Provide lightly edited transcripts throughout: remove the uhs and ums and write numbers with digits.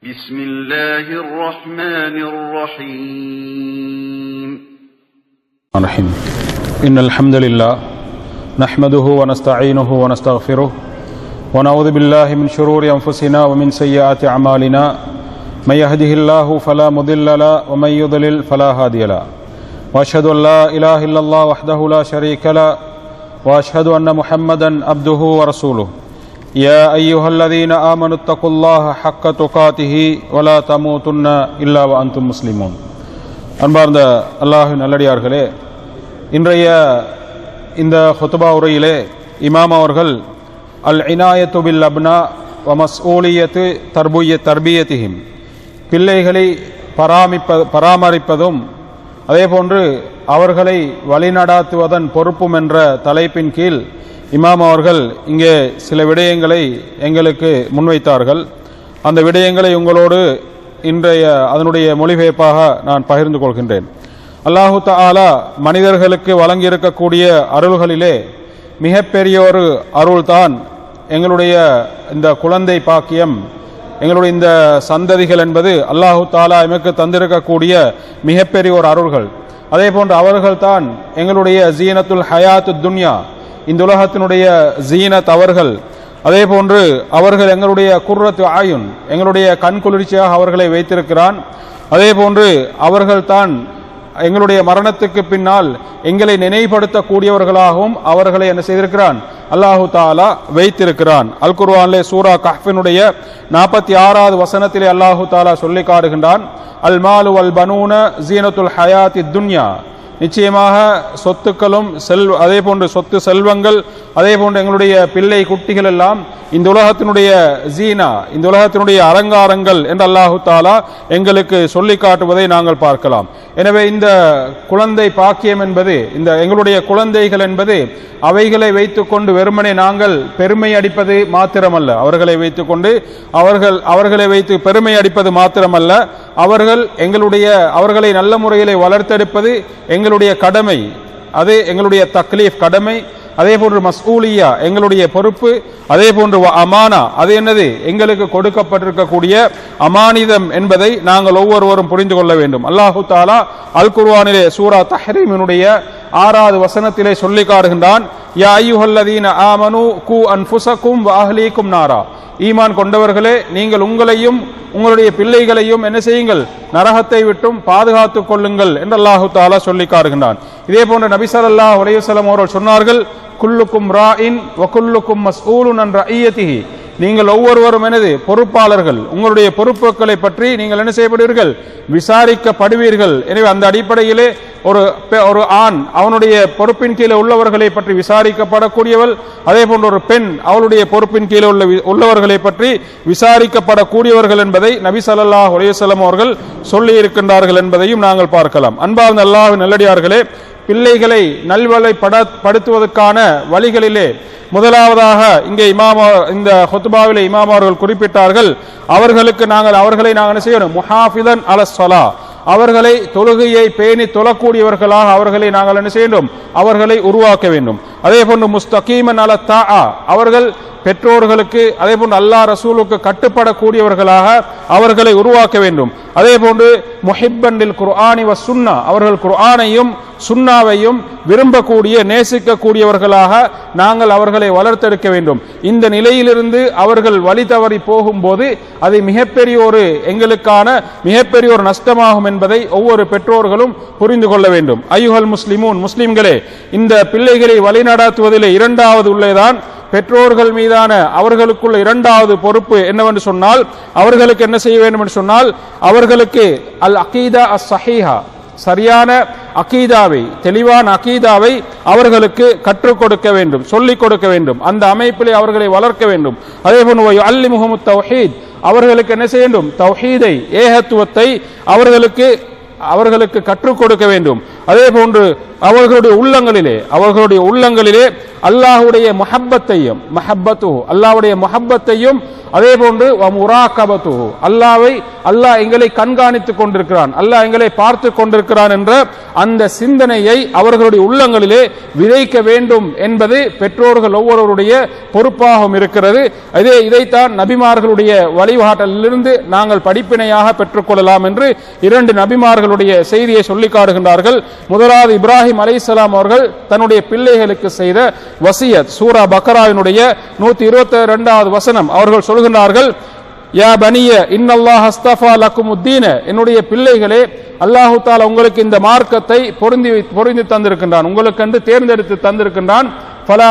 بسم الله الرحمن الرحيم إن الحمد لله نحمده ونستعينه ونستغفره ونعوذ بالله من شرور أنفسنا ومن سيئات أعمالنا من يهده الله فلا مضل له ومن يضلل فلا هادي له وأشهد أن لا إله إلا الله وحده لا شريك له وأشهد أن محمدا عبده ورسوله يا أيها الذين آمنوا اتقوا الله حق تقاته ولا تموتن إلا وأنتم مسلمون. அன்பார்ந்த அல்லாஹ்வின் நல்லடியார்களே, இன்றைய இந்த ஹுத்பா உரையிலே இமாம் அவர்கள் அல் இனாயத்து பில் அப்னா வ மஸ்ஊலியத்து தர்பியத்திஹிம், பிள்ளைகளை பராமரிப்பதும் அதேபோன்று அவர்களை வழிநடாத்துவதன் பொறுப்பும் என்ற தலைப்பின் கீழ் இமாம் அவர்கள் இங்கே சில விடயங்களை எங்களுக்கு முன்வைத்தார்கள். அந்த விடயங்களை உங்களோடு இன்றைய அதனுடைய மொழிபெயர்ப்பாக நான் பகிர்ந்து கொள்கின்றேன். அல்லாஹு தஆலா மனிதர்களுக்கு வழங்கியிருக்கக்கூடிய அருள்களிலே மிகப்பெரிய ஒரு அருள்தான் எங்களுடைய இந்த குழந்தை பாக்கியம், எங்களுடைய இந்த சந்ததிகள் என்பது அல்லாஹு தஆலா எமக்கு தந்திருக்கக்கூடிய மிகப்பெரிய ஒரு அருள்கள். அதே போன்று அவர்கள்தான் எங்களுடைய ஜீனத்துல் ஹயாத்து துன்யா, இந்த உலகத்தினுடைய ஜீனத் அவர்கள். அதே போன்று அவர்கள் எங்களுடைய குர்ரத்து ஆயுன், எங்களுடைய கண்குளிர்ச்சியாக அவர்களை வைத்திருக்கிறான். அதே போன்று அவர்கள்தான் எங்களுடைய மரணத்துக்கு பின்னால் எங்களை நினைவுபடுத்தக்கூடியவர்களாகவும் அவர்களை என்ன செய்திருக்கிறான், அல்லாஹு தஆலா வைத்திருக்கிறான். அல் குர்ஆனிலே சூரா கஹ்ஃபினுடைய 46வது வசனத்திலே அல்லாஹு தஆலா சொல்லி காட்டுகின்றான், அல் மாலு வல் பனூன ஜீனத்துல் ஹயாத்தி துன்யா, நிச்சயமாக சொத்துக்களும் அதே போன்று சொத்து செல்வங்கள், அதே போன்று எங்களுடைய பிள்ளை குட்டிகள் எல்லாம் இந்த உலகத்தினுடைய ஜீனா, இந்த உலகத்தினுடைய அலங்காரங்கள் என்று அல்லாஹு தஆலா எங்களுக்கு சொல்லி காட்டுவதை நாங்கள் பார்க்கலாம். எனவே இந்த குழந்தை பாக்கியம் என்பது, இந்த எங்களுடைய குழந்தைகள் என்பது அவைகளை வைத்துக்கொண்டு வெறுமனே நாங்கள் பெருமை அடிப்பது மாத்திரமல்ல, அவர்களை வைத்துக்கொண்டு அவர்களை வைத்து பெருமை அடிப்பது மாத்திரமல்ல, அவர்களை நல்ல முறையிலே வளர்த்தெடுப்பது எங்களுடைய கடமை, அது எங்களுடைய தக்லீஃப் கடமை. அதே போன்று மஸ்ஊலியா எங்களுடைய பொறுப்பு, அதே போன்று அமானா அது என்னது, எங்களுக்கு கொடுக்கப்பட்டிருக்கக்கூடிய அமானிதம் என்பதை நாங்கள் ஒவ்வொருவரும் புரிந்து கொள்ள வேண்டும். அல்லாஹு தஆலா அல் குர்ஆனிலே சூரா தஹ்ரீமினுடைய 6வது வசனத்திலே சொல்லி காட்டுகின்றான், யா அய்யுஹல்லதீன ஆமனு கூ அன்ஃபுஸகும் வ அஹ்லீகும் நாரா, ஈமான் கொண்டவர்களே, நீங்கள் உங்களையும் உங்களுடைய பிள்ளைகளையும் என்ன செய்யுங்கள், நரகத்தை விட்டும் பாதுகாத்துக் கொள்ளுங்கள் என்று அல்லாஹு தஆலா சொல்லி காட்டுகின்றான். இதே போன்ற நபி ஸல்லல்லாஹு அலைஹி வஸல்லம் அவர்கள் சொன்னார்கள், குல்லுக்கும் ராஇன் வ குல்லுக்கும் மஸ்ஊலுன் அன் ரஇயத்திஹி, நீங்கள் ஒவ்வொருவரும் எனது பொறுப்பாளர்கள், உங்களுடைய பொறுப்புகளை பற்றி நீங்கள் என்ன செய்யப்படுவீர்கள், விசாரிக்கப்படுவீர்கள். எனவே அந்த அடிப்படையிலே ஒரு ஆண் அவனுடைய பொறுப்பின் கீழே உள்ளவர்களை பற்றி விசாரிக்கப்படக்கூடியவள், அதே போன்ற ஒரு பெண் அவளுடைய பொறுப்பின் கீழே உள்ளவர்களை பற்றி விசாரிக்கப்படக்கூடியவர்கள் என்பதை நபி ஸல்லல்லாஹு அலைஹி வஸல்லம் அவர்கள் சொல்லி இருக்கின்றார்கள் என்பதையும் நாங்கள் பார்க்கலாம். அன்பார்ந்த அல்லாஹ்வின் நல்லடியார்களே, பிள்ளைகளை நல்வழிப்படுத்துவதற்கான வழிகளிலே முதலாவதாக இங்கே இந்த ஹுத்பாவிலே இமாம் அவர்கள் குறிப்பிட்டார்கள், அவர்களை நாங்கள் என்ன செய்யணும், முஹாஃபிதன் அலஸ் ஸலா, அவர்களை தொழுகையை பேணி தொழக்கூடியவர்களாக அவர்களை நாங்கள் என்ன செய்யணும், அவர்களை உருவாக்க வேண்டும். அதே போன்று முஸ்தகீமன் அல தாஆ, அவர்கள் பெற்றோர்களுக்கு அதே போன்று அல்லாஹ் ரசூலுக்கு கட்டுப்படக்கூடியவர்களாக அவர்களை உருவாக்க வேண்டும். அதே போன்று முஹிப்பன் லில் குர்ஆனி வ சுன்னா, அவர்கள் குர்ஆனையும் சுன்னாவையும் விரும்பக்கூடிய நேசிக்கக்கூடியவர்களாக நாங்கள் அவர்களை வளர்த்தெடுக்க வேண்டும். இந்த நிலையிலிருந்து அவர்கள் வழி தவறி போகும்போது அது எங்களுக்கான மிகப்பெரிய ஒரு நஷ்டமாகும் என்பதை ஒவ்வொரு பெற்றோர்களும் புரிந்து கொள்ள வேண்டும். ஐயுஹல் முஸ்லிமூன், முஸ்லிம்களே, இந்த பிள்ளைகளை வழிநடாத்துவதிலே இரண்டாவது உள்ளதான் பெற்றோர்கள் மீதான அவர்களுக்குள்ள இரண்டாவது பொறுப்பு என்னவென்று சொன்னால், அவர்களுக்கு என்ன செய்ய வேண்டும் என்று சொன்னால், அவர்களுக்கு அல் அகீதா அஸ் ஸஹீஹா, சரியான அகீதாவை, தெளிவான அகீதாவை அவர்களுக்கு கற்றுக் கொடுக்க வேண்டும், சொல்லிக் கொடுக்க வேண்டும். அந்த அமைப்பிலே அவர்களை வளர்க்க வேண்டும். அதே போன்று யுஅல்லிமுஹுமுத் தௌஹீத், அவர்களுக்கு என்ன செய்ய வேண்டும், தௌஹீதை, ஏகத்துவத்தை அவர்களுக்கு கற்றுக் கொடுக்க வேண்டும். அதே போன்று அவர்களுடைய உள்ளங்களிலே அல்லாஹ்வுடைய முஹப்பத்தையும் அல்லாஹ்வுடைய முஹப்பத்தையும் அதே போன்று முராகபத்துஹு, அல்லாஹ் எங்களை கண்காணித்துக் கொண்டிருக்கிறான், அல்லாஹ் எங்களை பார்த்து கொண்டிருக்கிறான் என்ற அந்த சிந்தனையை அவர்களுடைய உள்ளங்களிலே விதைக்க வேண்டும் என்பது பெற்றோர்கள் ஒவ்வொருவருடைய பொறுப்பாகவும் இருக்கிறது. இதைத்தான் நபிமார்களுடைய வழிகாட்டலிலிருந்து நாங்கள் படிப்பினையாக பெற்றுக்கொள்ளலாம் என்று 2 நபிமார்களுடைய செய்தியை சொல்லி காட்டுகின்றார்கள். முதலாவது இப்ராஹிம் அலைஹிஸ்ஸலாம் அவர்கள் தன்னுடைய பிள்ளைகளுக்கு செய்த வசியத், சூரா பக்ராவினுடைய 122வது வசனம். அவர்கள் சொல்கின்றார்கள், யா பனிய இன்னல்லாஹ் அஸ்தஃபா லக்குமுத்தீன, என்னுடைய பிள்ளைகளே, அல்லாஹு தஆலா உங்களுக்கு இந்த மார்க்கத்தை பொருந்தி தந்திருக்கின்றான், உங்களுக்கு என்று தேர்ந்தெடுத்து தந்திருக்கின்றான். ஃபலா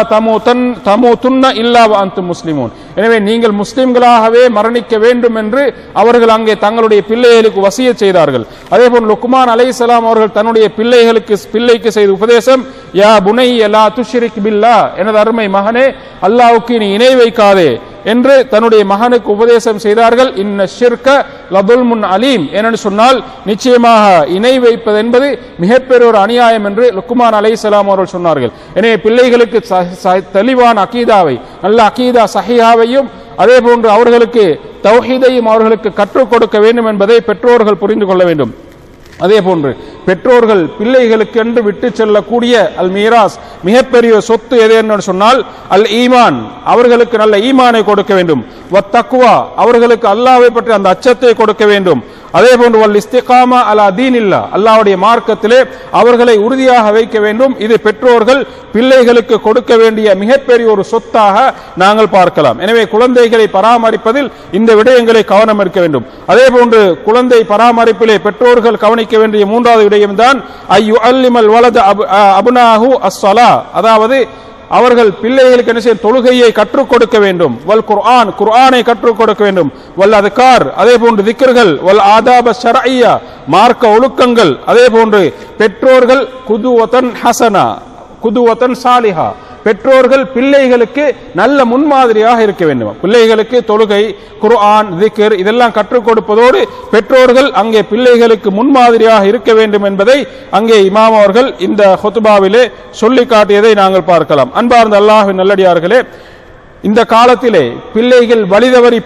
தமூதுன்ன இல்லா வ அன்தும் முஸ்லிமூன், எனவே நீங்கள் முஸ்லிம்களாகவே மரணிக்க வேண்டும் என்று அவர்கள் அங்கே தங்களுடைய பிள்ளைகளுக்கு வசியத் செய்தார்கள். அதேபோல் லுக்மான் அலைஹிஸ்ஸலாம் அவர்கள் தன்னுடைய பிள்ளைக்கு செய்த உபதேசம், யா புனைய லா துஷ்ரிக் பில்லாஹ், எனது அருமை மகனே, அல்லாஹ்வுக்கு நீ இணை வைக்காதே என்று தன்னுடைய மகனுக்கு உபதேசம் செய்தார்கள். இன்ன ஷிர்க லதுல்முன் அலீம், என்று சொன்னால் நிச்சயமாக இணை வைப்பது என்பது மிகப்பெரிய ஒரு அநியாயம் என்று லுக்மான் அலைஹிஸ்ஸலாம் அவர்கள் சொன்னார்கள். எனவே பிள்ளைகளுக்கு தெளிவான அகீதாவை, நல்ல அகீதா சஹீஹாவையும் அதே போன்று அவர்களுக்கு தௌஹீதையும் அவர்களுக்கு கற்றுக் கொடுக்க வேண்டும் என்பதை பெற்றோர்கள் புரிந்து கொள்ள வேண்டும். அதே போன்று பெற்றோர்கள் பிள்ளைகளுக்கு என்று விட்டு செல்லக்கூடிய அல் மீராஸ், மிகப்பெரிய சொத்து எது என்று சொன்னால் அல் ஈமான், அவர்களுக்கு நல்ல ஈமானை கொடுக்க வேண்டும். வத் தக்வா, அவர்களுக்கு அல்லாஹ்வை பற்றி அந்த அச்சத்தை கொடுக்க வேண்டும். அதே போன்று வல் இஸ்திகாமா அலா தீனில்லா, அல்லாஹ்வுடைய மார்க்கத்திலே அவர்களை உறுதியாக வைக்க வேண்டும். இது பெற்றோர்கள் பிள்ளைகளுக்கு கொடுக்க வேண்டிய மிகப்பெரிய ஒரு சொத்தாக நாங்கள் பார்க்கலாம். எனவே குழந்தைகளை பராமரிப்பதில் இந்த விடயங்களை கவனம் இருக்க வேண்டும். அதே போன்று குழந்தை பராமரிப்பிலே பெற்றோர்கள் கவனிக்க வேண்டிய 3வது விடயம்தான் ஐயு அல்லிமல் வலத அபுனாஹு அஸ்ஸலா, அதாவது அவர்கள் பிள்ளைகளுக்கு என்ன செய்ய தொழுகையை கற்றுக் கொடுக்க வேண்டும். வல் குர்ஆனை கற்றுக் கொடுக்க வேண்டும். வல் அதுகார், அதே போன்று திக்ர்கள், வல் ஆதாப ஷர்இய்யா, மார்க்க ஒழுக்கங்கள். அதே போன்று பெற்றோர்கள் குதுவத்தன் ஹசனா, குதுவத்தன் சாலிஹா, பெற்றோர்கள் பிள்ளைகளுக்கு நல்ல முன்மாதிரியாக இருக்க வேண்டும். பிள்ளைகளுக்கு தொழுகை, குர்ஆன், திக்ர் இதெல்லாம் கற்றுக் கொடுப்பதோடு பெற்றோர்கள் அங்கே பிள்ளைகளுக்கு முன்மாதிரியாக இருக்க வேண்டும் என்பதை அங்கே இமாம் அவர்கள் இந்த ஹுத்பாவிலே சொல்லி காட்டியதை நாங்கள் பார்க்கலாம். அன்பார்ந்த அல்லாஹ்வின் நல்லடியார்களே, இந்த காலத்திலே பிள்ளைகள் வழிதவறி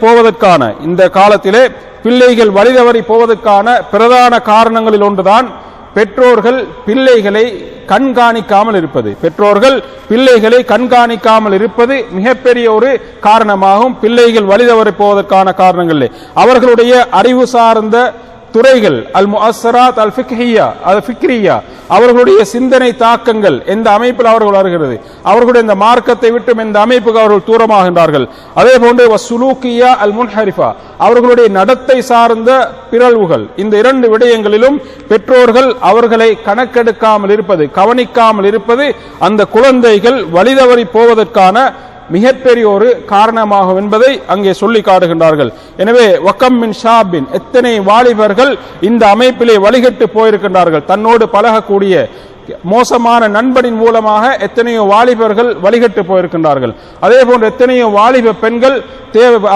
போவதற்கான பிரதான காரணங்களில் ஒன்றுதான் பெற்றோர்கள் பிள்ளைகளை கண்காணிக்காமல் இருப்பது மிகப்பெரிய ஒரு காரணமாகும். பிள்ளைகள் வழிதவறி போவதற்கான காரணங்களே அவர்களுடைய அறிவு சார்ந்த துறைகள், அல் முஅஸ்ஸராத் அல் ஃபிக்ஹியா, அல் ஃபிக்ரியா, அவர்களுடைய சிந்தனை தாக்கங்கள் எந்த அமைப்பில் அவர்கள் வருகிறது, அவர்களுடைய இந்த மார்க்கத்தை விட்டும் எந்த அமைப்புக்கு அவர்கள் தூரமாகின்றார்கள். அதே போன்று வஸ்ஸுலூக்கியா அல் முன்ஹரிஃபா, அவர்களுடைய நடத்தை சார்ந்த பிறழ்வுகள். இந்த 2 விடயங்களிலும் பெற்றோர்கள் அவர்களை கவனிக்காமல் இருப்பது அந்த குழந்தைகள் வழிதவறி போவதற்கான மிகப்பெரிய ஒரு காரணமாகும் என்பதை அங்கே சொல்லி காட்டுகின்றார்கள். எனவே வக்கம் மின் ஷாபின், எத்தனை வாலிபர்கள் இந்த அமைப்பிலே வழிகட்டு போயிருக்கின்றார்கள். தன்னோடு பழகக்கூடிய மோசமான நண்பனின் மூலமாக எத்தனையோ வாலிபர்கள் வழிகட்டு போயிருக்கின்றார்கள். அதே போன்று எத்தனையோ வாலிப பெண்கள்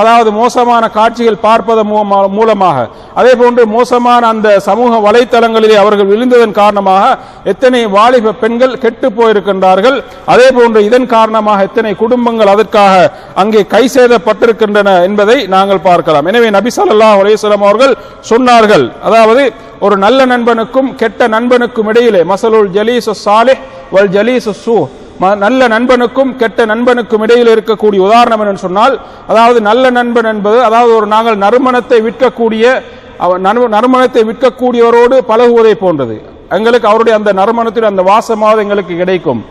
அதாவது மோசமான காட்சிகள் பார்ப்பதன் மூலமாக, அதே போன்று மோசமான அந்த சமூக வலைத்தளங்களிலே அவர்கள் விழுந்ததன் காரணமாக எத்தனை வாலிப பெண்கள் கெட்டு போயிருக்கின்றார்கள். அதே போன்று இதன் காரணமாக எத்தனை குடும்பங்கள் அதற்காக அங்கே கை செய்தப்பட்டிருக்கின்றன என்பதை நாங்கள் பார்க்கலாம். எனவே நபி ஸல்லல்லாஹு அலைஹி வஸல்லம் அவர்கள் சொன்னார்கள், அதாவது ஒரு நல்ல நண்பனுக்கும் கெட்ட நண்பனுக்கும் இடையிலே மஸலுல் ஜலீஸு ஸாலிஹ் வல் ஜலீஸு ஸூ, நல்ல நண்பனுக்கும் கெட்ட நண்பனுக்கும் இடையில் இருக்கக்கூடிய உதாரணம் என்று சொன்னால், அதாவது நல்ல நண்பன் என்பது அதாவது ஒரு நாங்கள் நறுமணத்தை விற்கக்கூடியவரோடு பழகுவதை போன்றது. எங்களுக்கு அவருடைய அந்த நறுமணத்தில் அந்த வாசமாவது எங்களுக்கு கிடைக்கும்.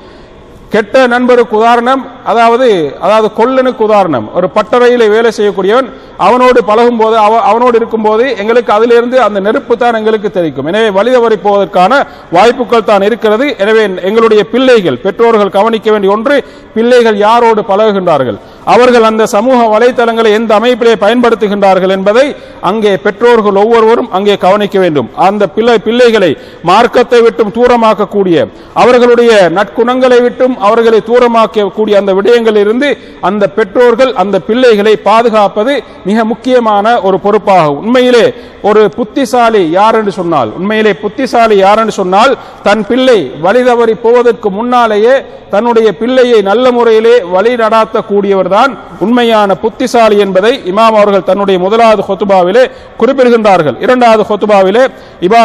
கெட்ட நண்பருக்கு உதாரணம் அதாவது கொல்லனுக்கு உதாரணம், ஒரு பட்டறையில வேலை செய்யக்கூடியவன், அவனோடு பழகும் போது அவனோடு இருக்கும் போது எங்களுக்கு அதிலிருந்து அந்த நெருப்பு தான் எங்களுக்கு தெரிக்கும். எனவே வழிதவறி போவதற்கான வாய்ப்புகள் தான் இருக்கிறது. எனவே எங்களுடைய பிள்ளைகள், பெற்றோர்கள் கவனிக்க வேண்டிய ஒன்று, பிள்ளைகள் யாரோடு பழகுகின்றார்கள், அவர்கள் அந்த சமூக வலைத்தளங்களை எந்த அமைப்பிலே பயன்படுத்துகின்றார்கள் என்பதை அங்கே பெற்றோர்கள் ஒவ்வொருவரும் அங்கே கவனிக்க வேண்டும். அந்த பிள்ளைகளை மார்க்கத்தை விட்டும் தூரமாக்கக்கூடிய, அவர்களுடைய நற்குணங்களை விட்டும் அவர்களை தூரமாக்கக்கூடிய அந்த விடயங்களிலிருந்து அந்த பெற்றோர்கள் அந்த பிள்ளைகளை பாதுகாப்பது மிக முக்கியமான ஒரு பொறுப்பாகும். உண்மையிலே ஒரு புத்திசாலி யார் என்று சொன்னால், உண்மையிலே புத்திசாலி யார் என்று சொன்னால், தன் பிள்ளை வழிதவறி போவதற்கு முன்னாலேயே தன்னுடைய பிள்ளையை நல்ல முறையிலே வழி நடாத்தக்கூடியவர் தான் உண்மையான புத்திசாலி என்பதை இமாம் அவர்கள் தன்னுடைய முதலாவது ஹுத்பாவிலே குறிப்பிடுகின்றார்கள். இரண்டாவது ஹுத்பாவிலே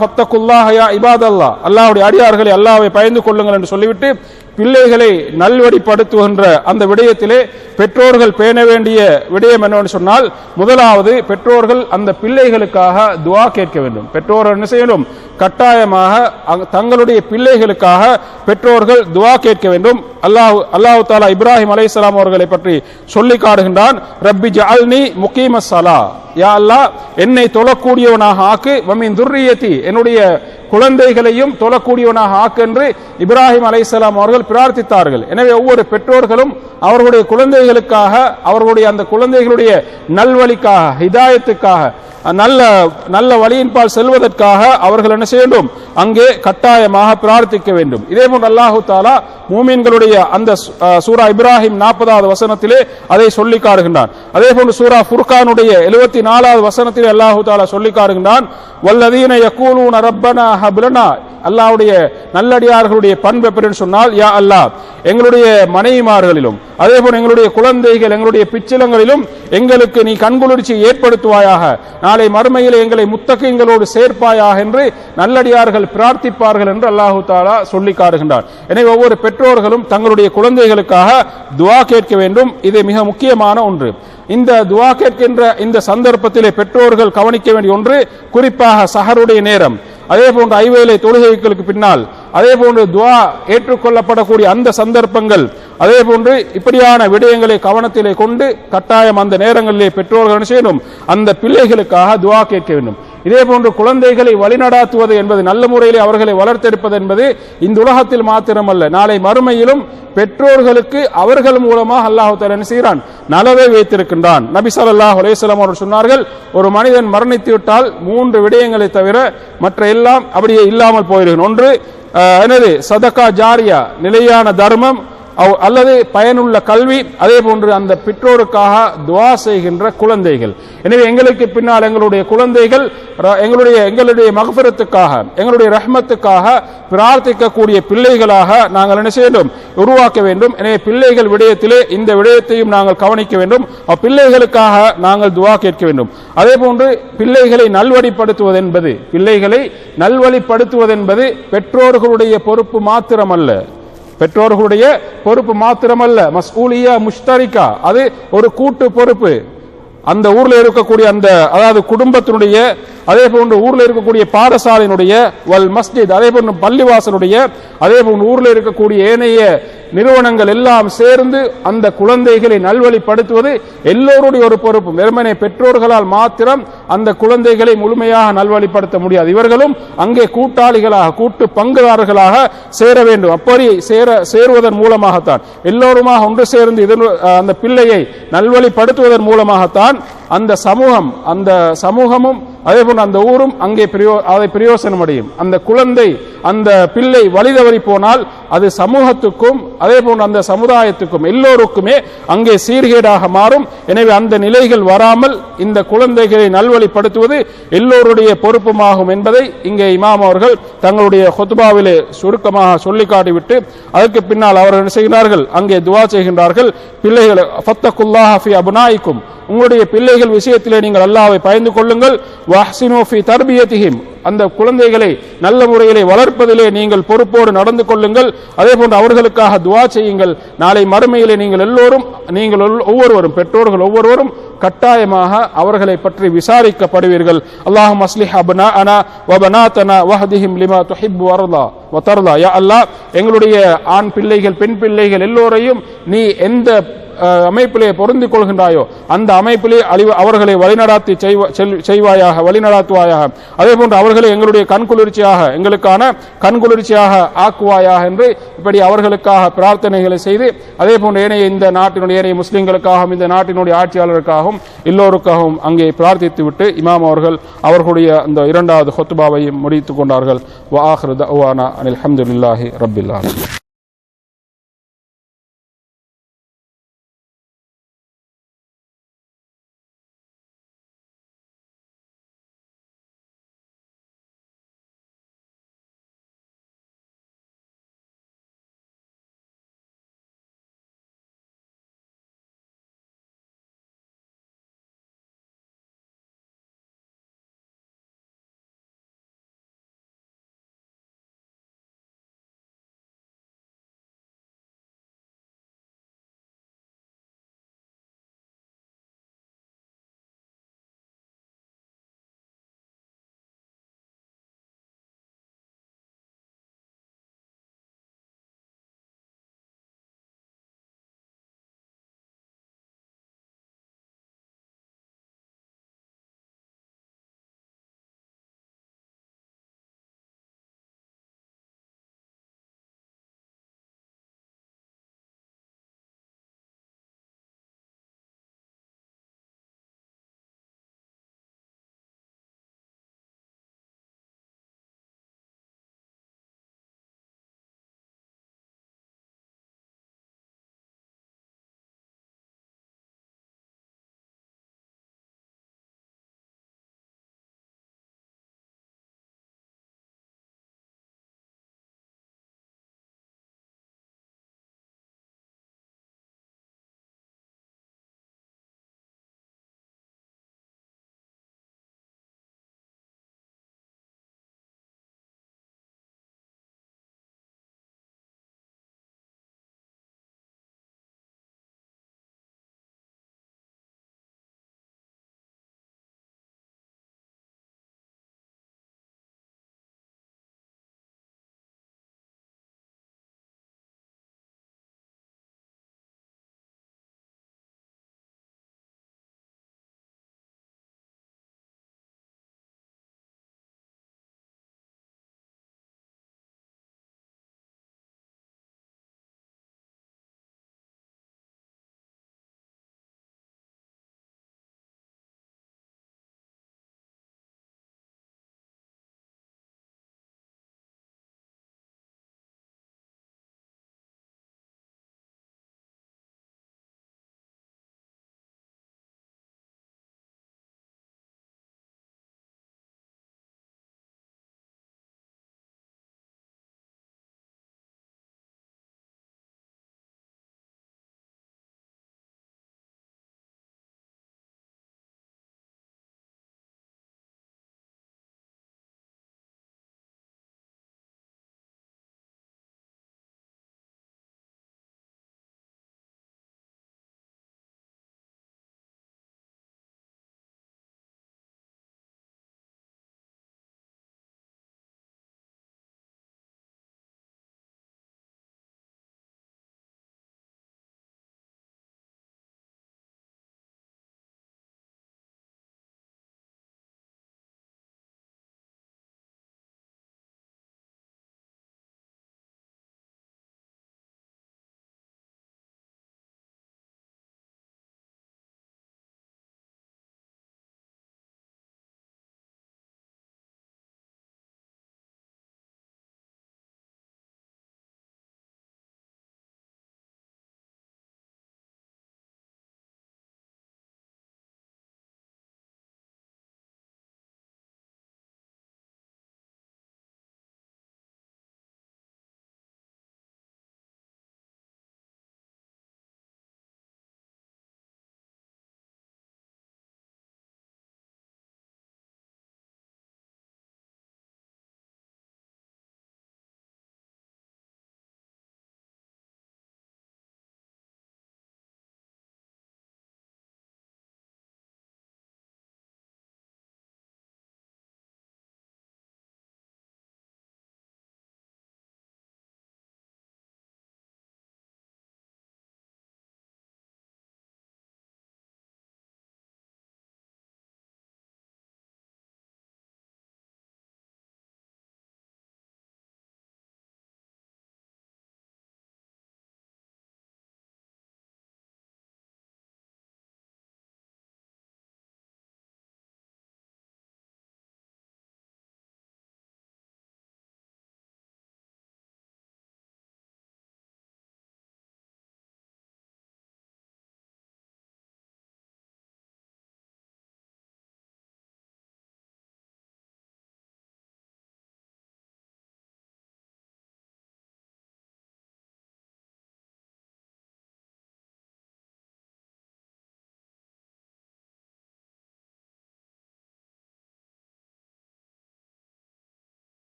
ஃபத்தகுல்லாஹ யா இபாதல்லாஹ், அல்லாஹ்வுடைய அடியார்களை அல்லாஹ்வை பயந்து கொள்ளுங்கள் என்று சொல்லிவிட்டு பிள்ளைகளை நல்வழிப்படுத்துகின்ற அந்த விடயத்திலே பெற்றோர்கள் பேண வேண்டிய விடயம் என்னவென்று சொன்னால், முதலாவது பெற்றோர்கள் அந்த பிள்ளைகளுக்காக துஆ கேட்க வேண்டும். பெற்றோர்கள் என்ன செய்யணும்? கட்டாயமாக தங்களுடைய பிள்ளைகளுக்காக பெற்றோர்கள் துஆ கேட்க வேண்டும். அல்லாஹ் தஆலா இப்ராஹிம் அலைஹிஸ்ஸலாம் அவர்களை பற்றி சொல்லி காட்டுகின்றான், ரப்பி ஜஅல்னி முகீமஸ் ஸலா, யா அல்லாஹ் என்னை தொழக்கூடியவனாக ஆக்கு, வமின் துர்ரியதி என்னுடைய குழந்தைகளையும் தொழக்கூடியவனாக ஆக்கு என்று இப்ராஹிம் அலைஹிஸ்ஸலாம் அவர்கள் பிரார்த்தித்தார்கள். எனவே ஒவ்வொரு பெற்றோர்களும் அவர்களுடைய குழந்தைகளுக்காக, அவர்களுடைய அந்த குழந்தைகளுடைய நல்வழிக்காக, ஹிதாயத்துக்காக, நல்ல வழியின்பால் செல்வதற்காக அவர்கள் என்ன செய்ய வேண்டும்? அங்கே கட்டாயமாக பிரார்த்திக்க வேண்டும். இதே போன்று அல்லாஹு தஆலா மூமின்களுடைய அந்த சூரா இப்ராஹிம் 40வது வசனத்திலே அதை சொல்லி காட்டுகின்றான். அதே போன்று சூரா ஃபுர்கானுடைய 74வது வசனத்திலே அல்லாஹு தஆலா சொல்லி காட்டுகின்றான், வல்லதீன யகூலூன ரப்பனா ஹப் லனா, அல்லாஹ்வுடைய நல்லடியார்களுடைய பண்பு எப்படி சொன்னால், யா அல்லாஹ் எங்களுடைய மனைவிமார்களிலும் அதே போல எங்களுடைய குழந்தைகள் எங்களுடைய பிச்சிலங்களிலும் எங்களுக்கு நீ கண்குளிர்ச்சி ஏற்படுத்துவாயாக, நாளை மறுமையில் எங்களை முத்தகீங்களோடு சேர்ப்பாயாக என்று நல்லடியார்கள் பிரார்த்திப்பார்கள் என்று அல்லாஹு தஆலா சொல்லி காட்டுகின்றார். எனவே ஒவ்வொரு பெற்றோர்களும் தங்களுடைய குழந்தைகளுக்காக துஆ கேட்க வேண்டும். இது மிக முக்கியமான ஒன்று. இந்த துஆ கேட்கின்ற இந்த சந்தர்ப்பத்திலே பெற்றோர்கள் கவனிக்க வேண்டிய ஒன்று, குறிப்பாக சஹருடைய நேரம், அதே போன்று ஐவேளை தொழுகைகளுக்கு பின்னால், அதே போன்று துஆ ஏற்றுக்கொள்ளப்படக்கூடிய அந்த சந்தர்ப்பங்கள், அதே போன்று இப்படியான விடயங்களை கவனத்திலே கொண்டு கட்டாயம் அந்த நேரங்களிலே பெற்றோர்கள் செய்யணும், அந்த பிள்ளைகளுக்காக துஆ கேட்க வேண்டும். இதே போன்று குழந்தைகளை வழிநடாத்துவது என்பது, நல்ல முறையிலே அவர்களை வளர்த்தெடுப்பது என்பது இந்த உலகத்தில் மாத்திரமல்ல, நாளை மறுமையிலும் பெற்றோர்களுக்கு அவர்கள் மூலமாக அல்லாஹ் தஆலா என்ன செய்கிறான்? நலவை வைத்திருக்கின்றான். நபி ஸல்லல்லாஹு அலைஹி வஸல்லம் அவர்கள் சொன்னார்கள், ஒரு மனிதன் மரணித்து விட்டால் 3 விடயங்களை தவிர மற்ற எல்லாம் அப்படியே இல்லாமல் போயிருக்கும். ஒன்று என்னது? சதகா ஜாரியா, நிலையான தர்மம், அல்லது பயனுள்ள கல்வி, அதே போன்று அந்த பெற்றோருக்காக துஆ செய்கின்ற குழந்தைகள். எனவே எங்களுக்கு பின்னால் எங்களுடைய குழந்தைகள் எங்களுடைய மக்ஃபிரத்துக்காக, எங்களுடைய ரஹ்மத்துக்காக பிரார்த்திக்கக்கூடிய பிள்ளைகளாக நாங்கள் என்ன செய்யணும்? உருவாக்க வேண்டும். எனவே பிள்ளைகள் விடயத்திலே இந்த விடயத்தையும் நாங்கள் கவனிக்க வேண்டும். பிள்ளைகளுக்காக நாங்கள் துஆ கேட்க வேண்டும். அதே போன்று பிள்ளைகளை நல்வழிப்படுத்துவது என்பது பெற்றோர்களுடைய பொறுப்பு மாத்திரமல்ல, பெற்றோர்களுடைய பொறுப்பு மாத்திரமல்ல, மஸ்ஊலியா முஷ்தரிகா, அது ஒரு கூட்டு பொறுப்பு. அந்த ஊர்ல இருக்கக்கூடிய அந்த அதாவது குடும்பத்தினுடைய, அதே போன்று ஊர்ல இருக்கக்கூடிய பாடசாலையினுடைய, வல் மஸ்ஜித், அதே போன்று பள்ளிவாசலுடைய, அதே போன்று ஊர்ல இருக்கக்கூடிய ஏனைய நிறுவனங்கள் எல்லாம் சேர்ந்து அந்த குழந்தைகளை நல்வழிப்படுத்துவது எல்லோருடைய ஒரு பொறுப்பு. வெறுமனே பெற்றோர்களால் மாத்திரம் அந்த குழந்தைகளை முழுமையாக நல்வழிப்படுத்த முடியாது. இவர்களும் அங்கே கூட்டாளிகளாக, கூட்டு பங்குதாரர்களாக சேர வேண்டும். அப்படி சேருவதன் மூலமாகத்தான், எல்லோருமாக ஒன்று சேர்ந்து அந்த பிள்ளையை நல்வழிப்படுத்துவதன் மூலமாகத்தான் அந்த சமூகமும் அதே போன்று அந்த ஊரும் அங்கே அதை பிரயோசனம் அடையும். அந்த குழந்தை, அந்த பிள்ளை வழிதவறி போனால் அது சமூகத்துக்கும் அதே போன்று அந்த சமுதாயத்துக்கும் எல்லோருக்குமே அங்கே சீர்கேடாக மாறும். எனவே அந்த நிலைகள் வராமல் இந்த குழந்தைகளை நல்வழிப்படுத்துவது எல்லோருடைய பொறுப்புமாகும் என்பதை இங்கே இமாம் அவர்கள் தங்களுடைய ஹுத்பாவிலே சுருக்கமாக சொல்லி காட்டிவிட்டு அதற்கு பின்னால் அவர்கள் என்ன செய்கிறார்கள்? அங்கே துஆ செய்கின்றார்கள். பிள்ளைகள் ஃபத்தகுல்லாஹ ஃபி அப்னாயிக்கும், உங்களுடைய பிள்ளைகள் விஷயத்திலே நீங்கள் அல்லாஹ்வை பயந்து கொள்ளுங்கள். வஹ்சினு ஃபி தர்பியத்திஹிம், அந்த குழந்தைகளை நல்ல முறையிலே வளர்ப்பதிலே நீங்கள் பொறுப்போடு நடந்து கொள்ளுங்கள். அதே போன்று அவர்களுக்காக துஆ செய்யுங்கள். நாளை மறுமையிலே நீங்கள் ஒவ்வொருவரும், பெற்றோர்கள் ஒவ்வொருவரும் கட்டாயமாக அவர்களை பற்றி விசாரிக்கப்படுவீர்கள். அல்லாஹும்ம அஸ்லிஹ் அப்னாஅனா வ பனாதனா வஹ்திஹிம் லிமா துஹிப்பு வ தர்லா. யா அல்லாஹ், எங்களுடைய ஆண் பிள்ளைகள், பெண் பிள்ளைகள் எல்லோரையும் நீ எந்த அமைப்பிலே பொருந்திக் கொள்கின்றாயோ அந்த அமைப்பிலே அவர்களை வழிநடாத்துவாயாக. அதே போன்று அவர்களை எங்களுடைய எங்களுக்கான கண்குளிர்ச்சியாக ஆக்குவாயாக என்று இப்படி அவர்களுக்காக பிரார்த்தனைகளை செய்து, அதே போன்று ஏனைய இந்த நாட்டினுடைய ஏனைய முஸ்லிம்களுக்காகவும் இந்த நாட்டினுடைய ஆட்சியாளருக்காகவும் எல்லோருக்காகவும் அங்கே பிரார்த்தித்து விட்டு இமாம் அவர்கள் அவர்களுடைய அந்த 2வது ஹுத்பாவையும் முடித்துக் கொண்டார்கள். வ ஆகிரு தஅவானா அனில் ஹம்துலில்லாஹி ரப்பில் ஆலமீன்.